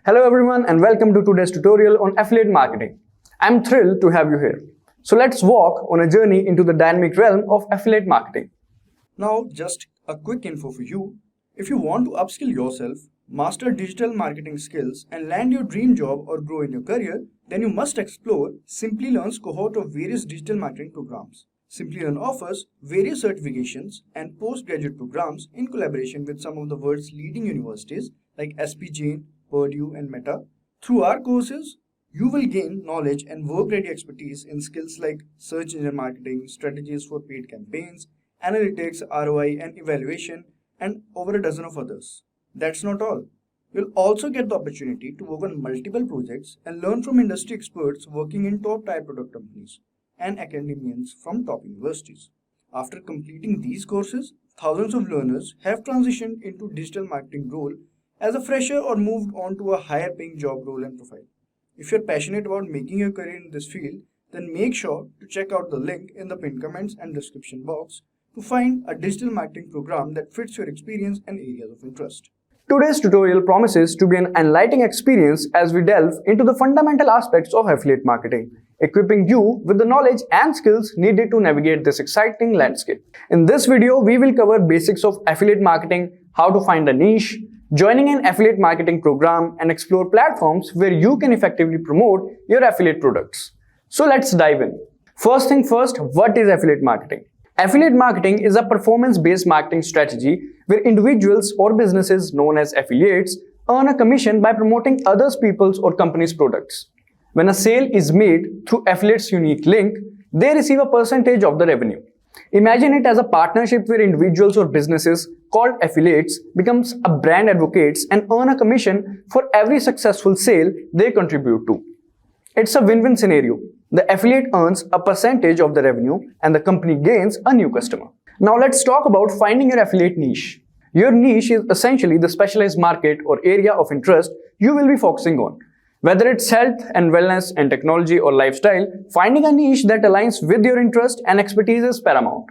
Hello everyone and welcome to today's tutorial on affiliate marketing. I'm thrilled to have you here. So let's walk on a journey into the dynamic realm of affiliate marketing. Now, just a quick info for you. If you want to upskill yourself, master digital marketing skills and land your dream job or grow in your career, then you must explore Simplilearn's cohort of various digital marketing programs. Simplilearn offers various certifications and postgraduate programs in collaboration with some of the world's leading universities like SP Jain, Purdue, and Meta. Through our courses, you will gain knowledge and work-ready expertise in skills like search engine marketing, strategies for paid campaigns, analytics, ROI, and evaluation, and over a dozen of others. That's not all. You'll also get the opportunity to work on multiple projects and learn from industry experts working in top-tier product companies and academians from top universities. After completing these courses, thousands of learners have transitioned into digital marketing role as a fresher or moved on to a higher paying job role and profile. If you're passionate about making your career in this field, then make sure to check out the link in the pinned comments and description box to find a digital marketing program that fits your experience and areas of interest. Today's tutorial promises to be an enlightening experience as we delve into the fundamental aspects of affiliate marketing, equipping you with the knowledge and skills needed to navigate this exciting landscape. In this video, we will cover basics of affiliate marketing, how to find a niche, joining an affiliate marketing program, and explore platforms where you can effectively promote your affiliate products. So let's dive in. First thing first, what is affiliate marketing? Affiliate marketing is a performance-based marketing strategy where individuals or businesses known as affiliates earn a commission by promoting other people's or companies' products. When a sale is made through affiliate's unique link, they receive a percentage of the revenue. Imagine it as a partnership where individuals or businesses called affiliates becomes a brand advocates and earn a commission for every successful sale they contribute to. It's a win-win scenario. The affiliate earns a percentage of the revenue and the company gains a new customer. Now let's talk about finding your affiliate niche. Your niche is essentially the specialized market or area of interest you will be focusing on. Whether it's health and wellness and technology or lifestyle, finding a niche that aligns with your interest and expertise is paramount.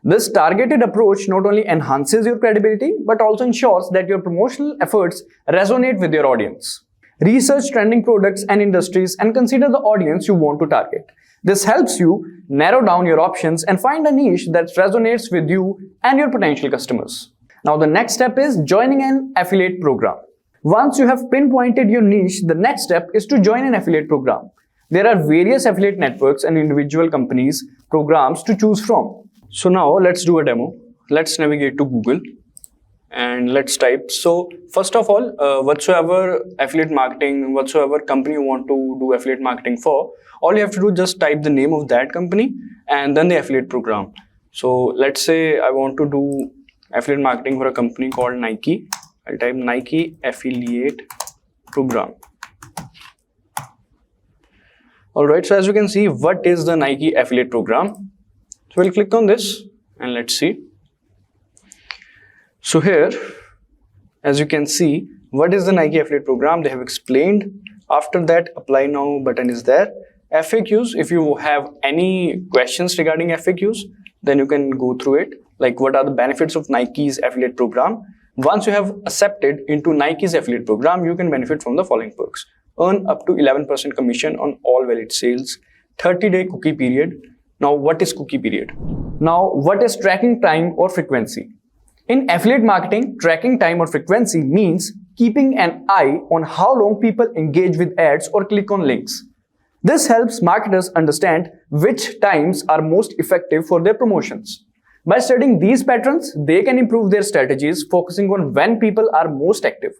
This targeted approach not only enhances your credibility but also ensures that your promotional efforts resonate with your audience. Research trending products and industries and consider the audience you want to target. This helps you narrow down your options and find a niche that resonates with you and your potential customers. Now the next step is joining an affiliate program. Once you have pinpointed your niche, the next step is to join an affiliate program. There are various affiliate networks and individual companies, programs to choose from. So now let's do a demo. Let's navigate to Google and let's type. So first of all, whatsoever affiliate marketing, whatsoever company you want to do affiliate marketing for, all you have to do is just type the name of that company and then the affiliate program. So let's say I want to do affiliate marketing for a company called Nike. I'll type Nike affiliate program. Alright, so as you can see, what is the Nike affiliate program? So we'll click on this and let's see. So here, as you can see, what is the Nike affiliate program? They have explained. After that, apply now button is there. FAQs, if you have any questions regarding FAQs, then you can go through it. Like what are the benefits of Nike's affiliate program? Once you have accepted into Nike's affiliate program, you can benefit from the following perks. Earn up to 11% commission on all valid sales, 30-day cookie period. Now, what is cookie period? Now, what is tracking time or frequency? In affiliate marketing, tracking time or frequency means keeping an eye on how long people engage with ads or click on links. This helps marketers understand which times are most effective for their promotions. By studying these patterns, they can improve their strategies, focusing on when people are most active.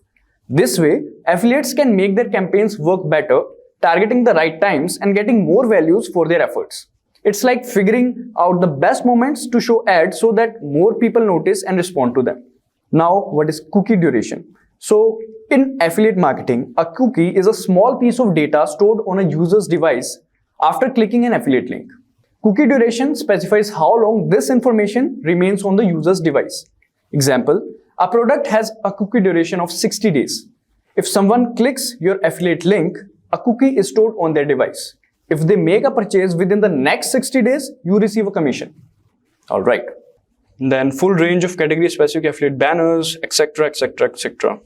This way, affiliates can make their campaigns work better, targeting the right times and getting more values for their efforts. It's like figuring out the best moments to show ads so that more people notice and respond to them. Now, what is cookie duration? So, in affiliate marketing, a cookie is a small piece of data stored on a user's device after clicking an affiliate link. Cookie duration specifies how long this information remains on the user's device. Example, a product has a cookie duration of 60 days. If someone clicks your affiliate link, a cookie is stored on their device. If they make a purchase within the next 60 days, you receive a commission. Alright. Then full range of category specific affiliate banners, etc., etc., etc.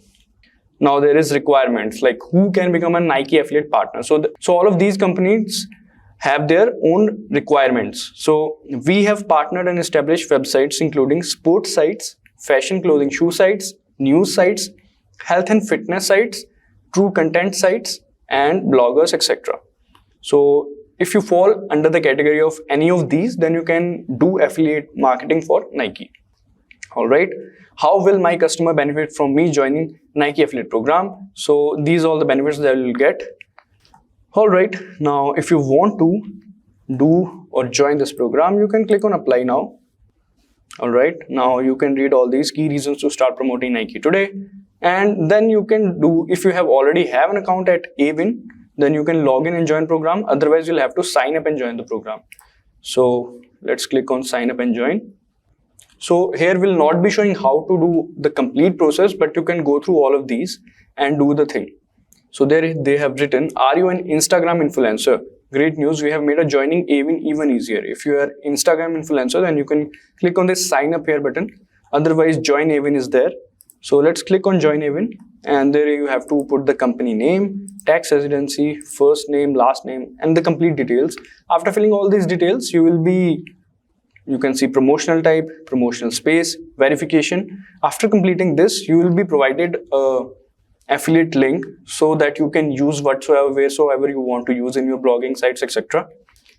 Now there is requirements like who can become a Nike affiliate partner. So all of these companies have their own requirements. So we have partnered and established websites including sports sites, fashion clothing shoe sites, news sites, health and fitness sites, true content sites, and bloggers, etc. So if you fall under the category of any of these, then you can do affiliate marketing for Nike. All right. How will my customer benefit from me joining Nike affiliate program? So these are all the benefits that you will get. All right. Now, if you want to do or join this program, you can click on apply now. All right. Now you can read all these key reasons to start promoting Nike today. And then you can do, if you have already have an account at Avin, then you can log in and join program. Otherwise, you'll have to sign up and join the program. So let's click on sign up and join. So here will not be showing how to do the complete process, but you can go through all of these and do the thing. So there they have written, are you an Instagram influencer? Great news, we have made a joining Avin even easier. If you are Instagram influencer, then you can click on this sign up here button. Otherwise, join Avin is there. So let's click on join Avin, and there you have to put the company name, tax residency, first name, last name, and the complete details. After filling all these details, you can see promotional type, promotional space, verification. After completing this, you will be provided a affiliate link so that you can use wheresoever you want to use in your blogging sites, etc.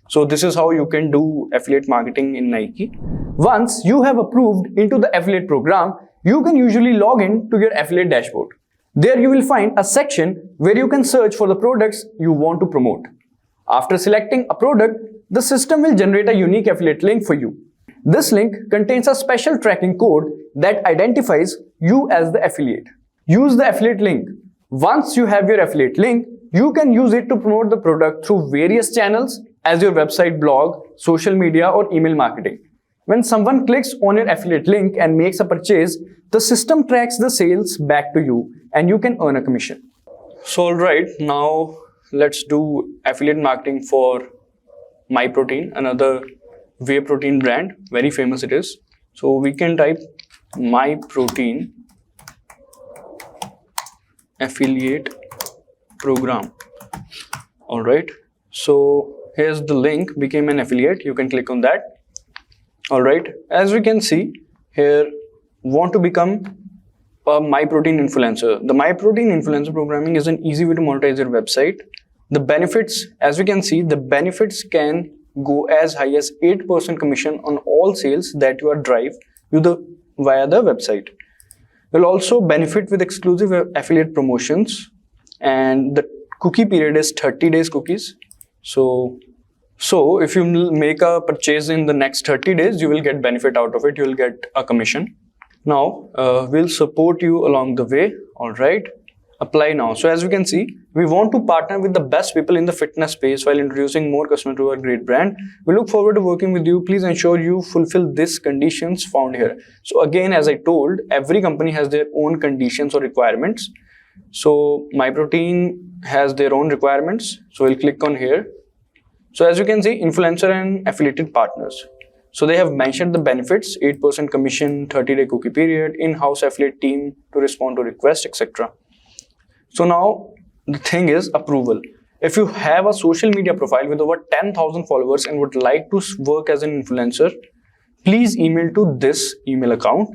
So this is how you can do affiliate marketing in Nike. Once you have approved into the affiliate program, you can usually log in to your affiliate dashboard. There you will find a section where you can search for the products you want to promote. After selecting a product, the system will generate a unique affiliate link for you. This link contains a special tracking code that identifies you as the affiliate. Use the affiliate link. Once you have your affiliate link, you can use it to promote the product through various channels as your website, blog, social media, or email marketing. When someone clicks on your affiliate link and makes a purchase, the system tracks the sales back to you and you can earn a commission. So alright, now let's do affiliate marketing for MyProtein, another whey protein brand, very famous it is. So we can type MyProtein affiliate program. Alright, so here's the link, became an affiliate, you can click on that. Alright, as we can see here, want to become a MyProtein influencer. The MyProtein influencer programming is an easy way to monetize your website. The benefits, as we can see, the benefits can go as high as 8% commission on all sales that you are drive via the website. You'll also benefit with exclusive affiliate promotions, and the cookie period is 30 days cookies. So if you make a purchase in the next 30 days, you will get benefit out of it. You will get a commission. Now, we'll support you along the way. All right. Apply now. So as we can see, we want to partner with the best people in the fitness space while introducing more customers to our great brand. We look forward to working with you. Please ensure you fulfill these conditions found here. So again, as I told, every company has their own conditions or requirements. So MyProtein has their own requirements. So we'll click on here. So as you can see, influencer and affiliated partners. So they have mentioned the benefits, 8% commission, 30-day cookie period, in-house affiliate team to respond to requests, etc. So now the thing is approval. If you have a social media profile with over 10,000 followers and would like to work as an influencer, please email to this email account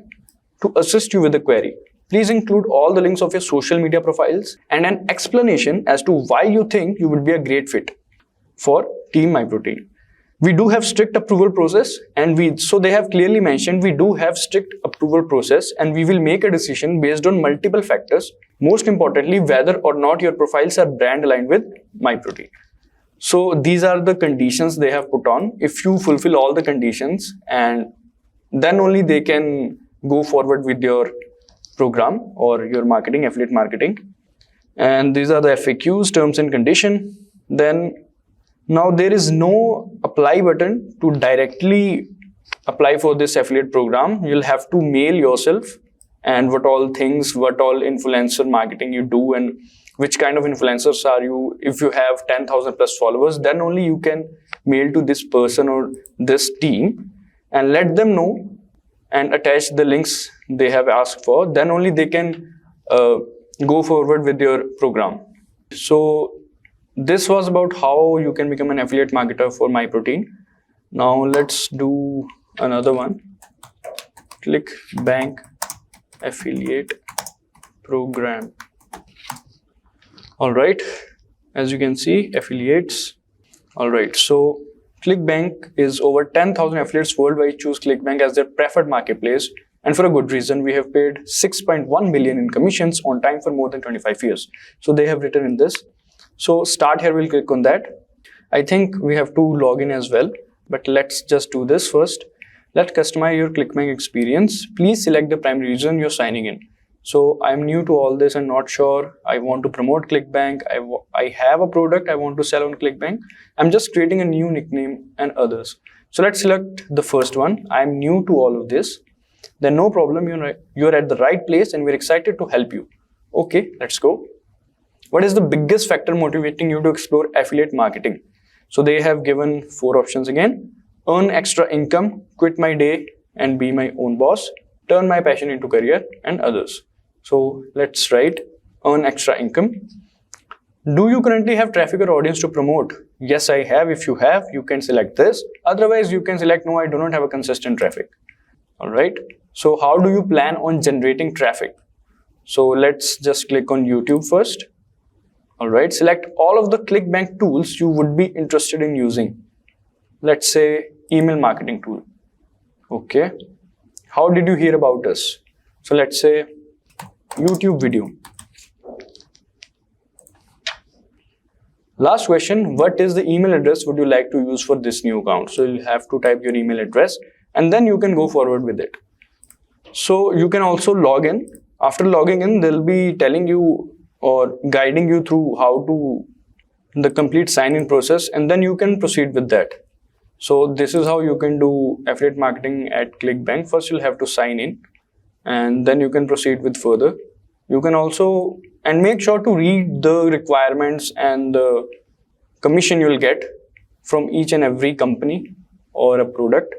to assist you with the query. Please include all the links of your social media profiles and an explanation as to why you think you would be a great fit for Team MyProtein. We do have strict approval process, and so they have clearly mentioned we do have strict approval process, and we will make a decision based on multiple factors. Most importantly, whether or not your profiles are brand aligned with MyProtein. So these are the conditions they have put on. If you fulfill all the conditions, and then only they can go forward with your program or your marketing, affiliate marketing. And these are the FAQs, terms and condition. Then now there is no apply button to directly apply for this affiliate program. You'll have to mail yourself and what all influencer marketing you do and which kind of influencers are you. If you have 10,000 plus followers, then only you can mail to this person or this team and let them know and attach the links they have asked for. Then only they can go forward with your program. So this was about how you can become an affiliate marketer for MyProtein. Now let's do another one. ClickBank affiliate program. Alright, as you can see, affiliates. Alright, so ClickBank is over 10,000 affiliates worldwide choose ClickBank as their preferred marketplace, and for a good reason. We have paid 6.1 million in commissions on time for more than 25 years. So they have written in this. So start here, we'll click on that. I think we have to log in as well, but let's just do this first. Let's customize your ClickBank experience. Please select the primary reason you're signing in. So I'm new to all this and not sure. I want to promote ClickBank. I have a product I want to sell on ClickBank. I'm just creating a new nickname and others. So let's select the first one. I'm new to all of this. Then no problem, you're at the right place and we're excited to help you. Okay, let's go. What is the biggest factor motivating you to explore affiliate marketing? So they have given 4 options again. Earn extra income, quit my day and be my own boss, turn my passion into career, and others. So let's write earn extra income. Do you currently have traffic or audience to promote? Yes, I have. If you have, you can select this. Otherwise, you can select no, I do not have a consistent traffic. Alright. So how do you plan on generating traffic? So let's just click on YouTube first. Alright, select all of the ClickBank tools you would be interested in using. Let's say email marketing tool. Okay. How did you hear about us? So let's say YouTube video. Last question, what is the email address would you like to use for this new account? So you'll have to type your email address and then you can go forward with it. So you can also log in. After logging in, they'll be telling you or guiding you through how to the complete sign-in process, and then you can proceed with that. So this is how you can do affiliate marketing at ClickBank. First, you'll have to sign in and then you can proceed with further. You can also, and make sure to read the requirements and the commission you'll get from each and every company or a product.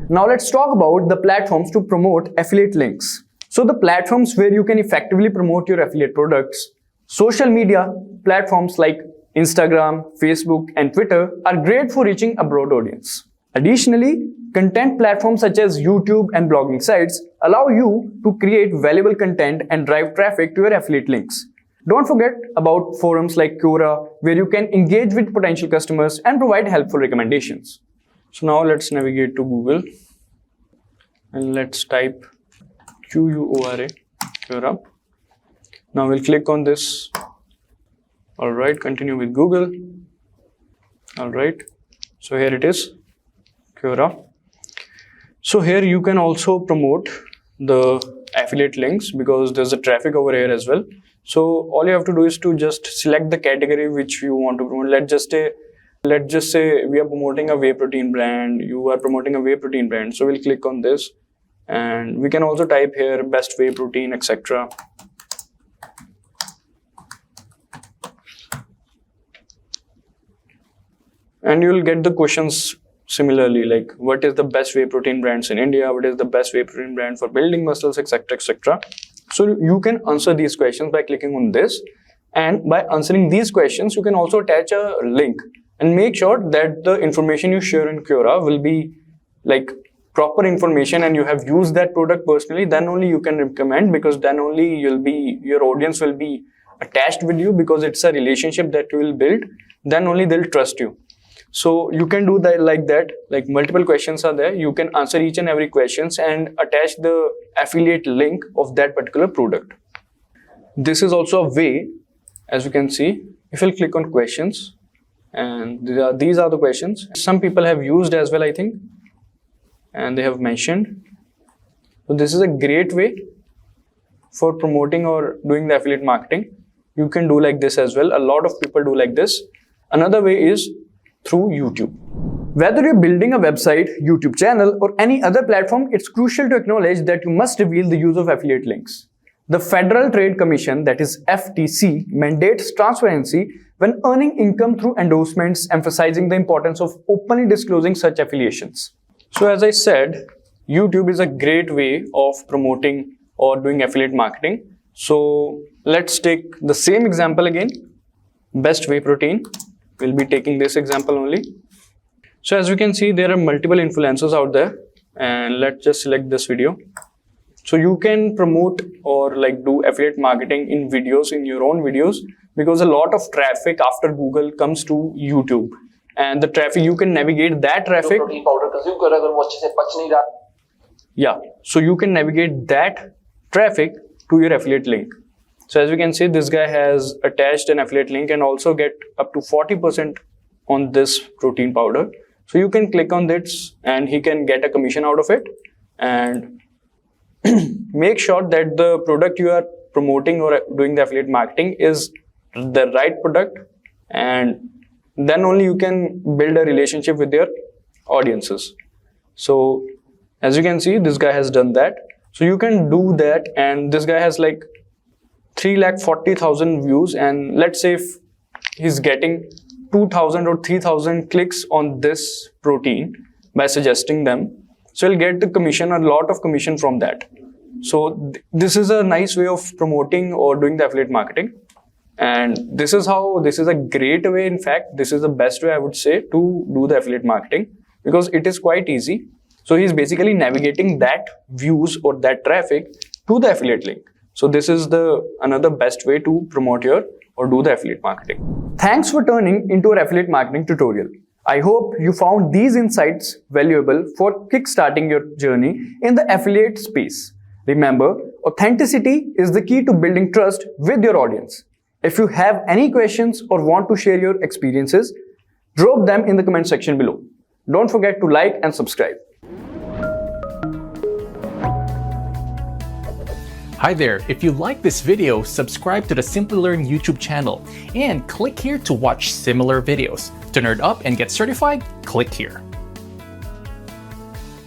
Now let's talk about the platforms to promote affiliate links. So the platforms where you can effectively promote your affiliate products. Social media platforms like Instagram, Facebook, and Twitter are great for reaching a broad audience. Additionally, content platforms such as YouTube and blogging sites allow you to create valuable content and drive traffic to your affiliate links. Don't forget about forums like Quora, where you can engage with potential customers and provide helpful recommendations. So now let's navigate to Google and let's type Quora, Quora. Now we'll click on this. Alright, continue with Google. Alright, so here it is, Quora. So here you can also promote the affiliate links because there's a traffic over here as well. So all you have to do is to just select the category which you want to promote. Let's just say we are promoting a whey protein brand. You are promoting a whey protein brand. So we'll click on this and we can also type here best whey protein, etc. And you will get the questions similarly, like what is the best whey protein brands in India, what is the best whey protein brand for building muscles, etc, etc. So you can answer these questions by clicking on this, and by answering these questions you can also attach a link and make sure that the information you share in Quora will be like proper information and you have used that product personally. Then only you can recommend, because then only your audience will be attached with you, because it's a relationship that you will build. Then only they'll trust you. So you can do that like that, like multiple questions are there. You can answer each and every questions and attach the affiliate link of that particular product. This is also a way, as you can see, if you'll click on questions, and these are the questions. Some people have used as well, I think, and they have mentioned. So this is a great way for promoting or doing the affiliate marketing. You can do like this as well. A lot of people do like this. Another way is through YouTube. Whether you're building a website, YouTube channel, or any other platform, it's crucial to acknowledge that you must reveal the use of affiliate links. The Federal Trade Commission, that is FTC, mandates transparency when earning income through endorsements, emphasizing the importance of openly disclosing such affiliations. So as I said, YouTube is a great way of promoting or doing affiliate marketing. So let's take the same example again. Best whey protein. We'll be taking this example only. So as you can see, there are multiple influencers out there, and let's just select this video. So you can promote or like do affiliate marketing in videos, in your own videos, because a lot of traffic after Google comes to YouTube, and the traffic, you can navigate that traffic. Yeah, so you can navigate that traffic to your affiliate link. So as you can see, this guy has attached an affiliate link and also get up to 40% on this protein powder. So you can click on this and he can get a commission out of it. And make sure that the product you are promoting or doing the affiliate marketing is the right product, and then only you can build a relationship with your audiences. So as you can see, this guy has done that. So you can do that, and this guy has like 340,000 views, and let's say if he's getting 2,000 or 3,000 clicks on this protein by suggesting them, so he'll get the commission, a lot of commission from that. So this is a nice way of promoting or doing the affiliate marketing. And this is a great way. In fact, this is the best way I would say to do the affiliate marketing, because it is quite easy. So he's basically navigating that views or that traffic to the affiliate link. So this is another best way to promote or do the affiliate marketing. Thanks for turning into our affiliate marketing tutorial. I hope you found these insights valuable for kickstarting your journey in the affiliate space. Remember, authenticity is the key to building trust with your audience. If you have any questions or want to share your experiences, drop them in the comment section below. Don't forget to like and subscribe. Hi there, if you like this video, subscribe to the Simplilearn YouTube channel and click here to watch similar videos. To nerd up and get certified, click here.